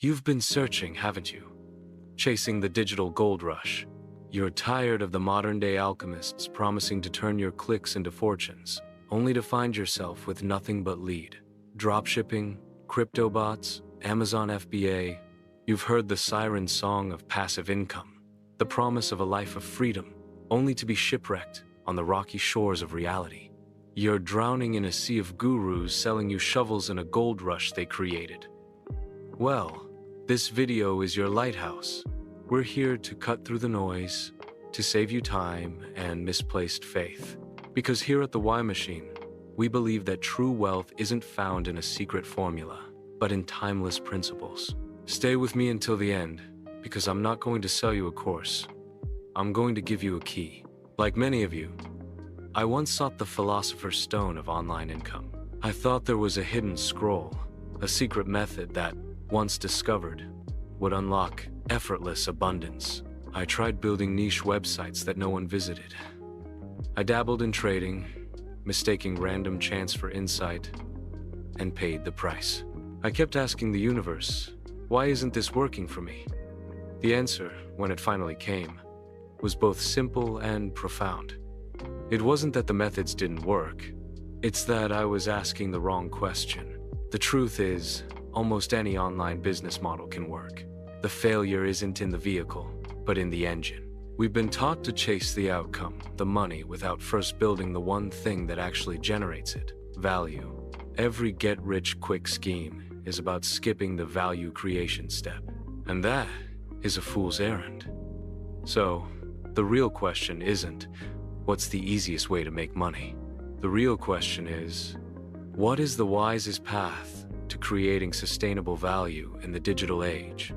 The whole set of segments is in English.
You've been searching, haven't you? Chasing the digital gold rush. You're tired of the modern-day alchemists promising to turn your clicks into fortunes, only to find yourself with nothing but lead. Dropshipping, crypto bots, Amazon FBA. You've heard the siren song of passive income, the promise of a life of freedom, only to be shipwrecked on the rocky shores of reality. You're drowning in a sea of gurus selling you shovels in a gold rush they created. Well, this video is your lighthouse. We're here to cut through the noise, to save you time and misplaced faith. Because here at the Y Machine, we believe that true wealth isn't found in a secret formula, but in timeless principles. Stay with me until the end, because I'm not going to sell you a course. I'm going to give you a key. Like many of you, I once sought the philosopher's stone of online income. I thought there was a hidden scroll, a secret method that, once discovered, would unlock effortless abundance. I tried building niche websites that no one visited. I dabbled in trading, mistaking random chance for insight, and paid the price. I kept asking the universe, why isn't this working for me? The answer, when it finally came, was both simple and profound. It wasn't that the methods didn't work, it's that I was asking the wrong question. The truth is, almost any online business model can work. The failure isn't in the vehicle, but in the engine. We've been taught to chase the outcome, the money, without first building the one thing that actually generates it: value. Every get-rich-quick scheme is about skipping the value creation step, and that is a fool's errand. So, the real question isn't, what's the easiest way to make money? The real question is, what is the wisest path to creating sustainable value in the digital age?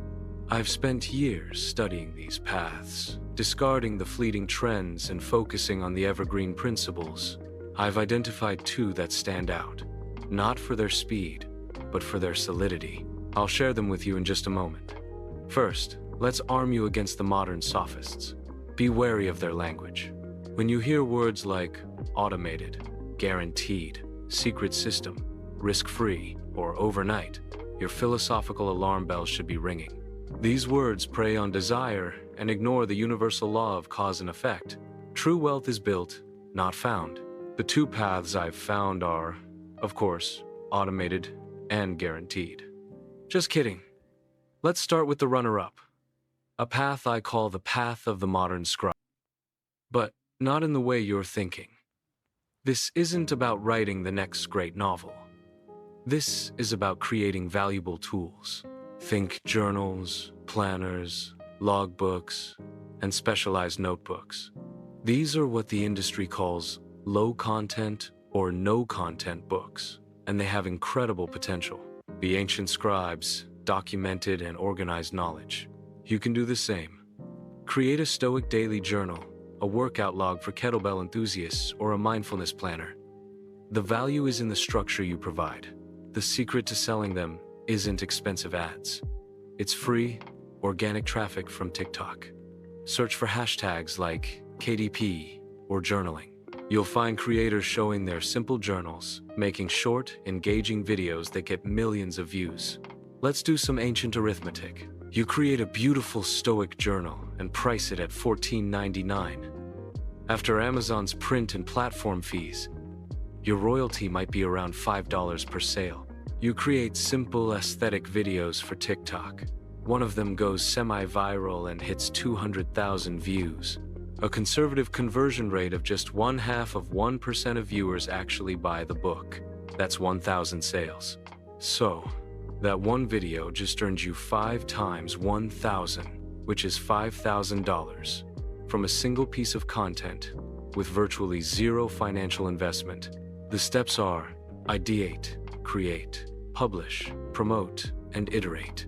I've spent years studying these paths, discarding the fleeting trends and focusing on the evergreen principles. I've identified two that stand out, not for their speed, but for their solidity. I'll share them with you in just a moment. First, let's arm you against the modern sophists. Be wary of their language. When you hear words like automated, guaranteed, secret system, risk-free, or overnight, your philosophical alarm bells should be ringing. These words prey on desire and ignore the universal law of cause and effect. True wealth is built, not found. The two paths I've found are, of course, automated and guaranteed. Just kidding. Let's start with the runner-up, a path I call the path of the modern scribe. But not in the way you're thinking. This isn't about writing the next great novel. This is about creating valuable tools. Think journals, planners, logbooks, and specialized notebooks. These are what the industry calls low-content or no-content books, and they have incredible potential. The ancient scribes documented and organized knowledge. You can do the same. Create a Stoic daily journal, a workout log for kettlebell enthusiasts, or a mindfulness planner. The value is in the structure you provide. The secret to selling them isn't expensive ads. It's free, organic traffic from TikTok. Search for hashtags like KDP or journaling. You'll find creators showing their simple journals, making short, engaging videos that get millions of views. Let's do some ancient arithmetic. You create a beautiful Stoic journal and price it at $14.99. After Amazon's print and platform fees, your royalty might be around $5 per sale. You create simple aesthetic videos for TikTok. One of them goes semi-viral and hits 200,000 views. A conservative conversion rate of just 0.5% of viewers actually buy the book. That's 1,000 sales. So, that one video just earned you 5 times 1,000, which is $5,000, from a single piece of content with virtually zero financial investment. The steps are: ideate, create, publish, promote, and iterate.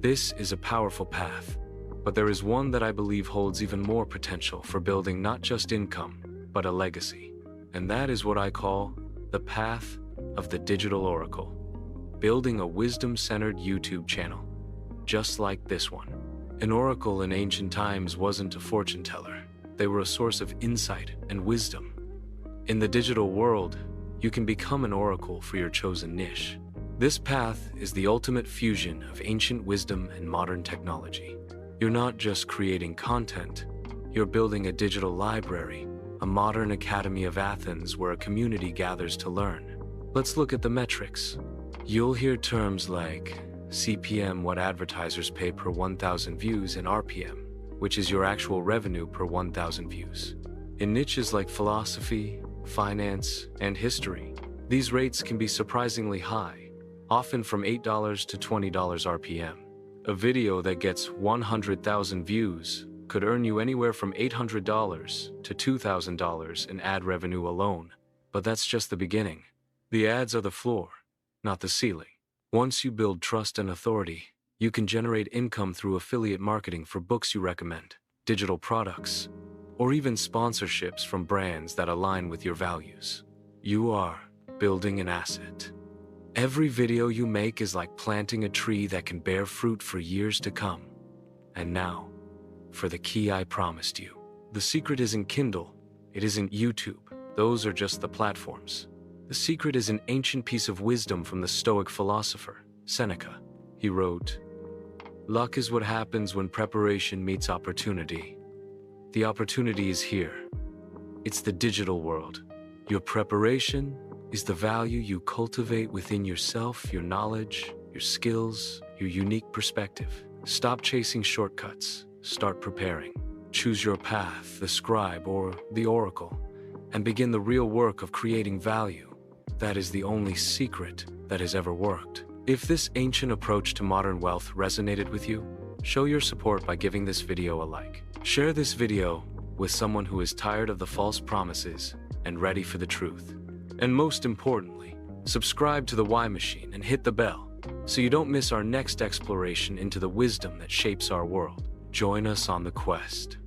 This is a powerful path, but there is one that I believe holds even more potential for building not just income, but a legacy. And that is what I call the path of the digital oracle. Building a wisdom-centered YouTube channel, just like this one. An oracle in ancient times wasn't a fortune teller. They were a source of insight and wisdom. In the digital world, you can become an oracle for your chosen niche. This path is the ultimate fusion of ancient wisdom and modern technology. You're not just creating content, you're building a digital library, a modern Academy of Athens where a community gathers to learn. Let's look at the metrics. You'll hear terms like CPM, what advertisers pay per 1,000 views, and RPM, which is your actual revenue per 1,000 views. In niches like philosophy, finance, and history, these rates can be surprisingly high, often from $8 to $20 RPM. A video that gets 100,000 views could earn you anywhere from $800 to $2,000 in ad revenue alone. But that's just the beginning. The ads are the floor, not the ceiling. Once you build trust and authority, you can generate income through affiliate marketing for books you recommend, digital products, or even sponsorships from brands that align with your values. You are building an asset. Every video you make is like planting a tree that can bear fruit for years to come. And now, for the key I promised you. The secret isn't Kindle, it isn't YouTube. Those are just the platforms. The secret is an ancient piece of wisdom from the Stoic philosopher, Seneca. He wrote, "Luck is what happens when preparation meets opportunity. The opportunity is here. It's the digital world. Your preparation is the value you cultivate within yourself, your knowledge, your skills, your unique perspective. Stop chasing shortcuts. Start preparing. Choose your path, the scribe or the oracle, and begin the real work of creating value. That is the only secret that has ever worked." If this ancient approach to modern wealth resonated with you, show your support by giving this video a like. Share this video with someone who is tired of the false promises and ready for the truth. And most importantly, subscribe to the Why Machine and hit the bell so you don't miss our next exploration into the wisdom that shapes our world. Join us on the quest.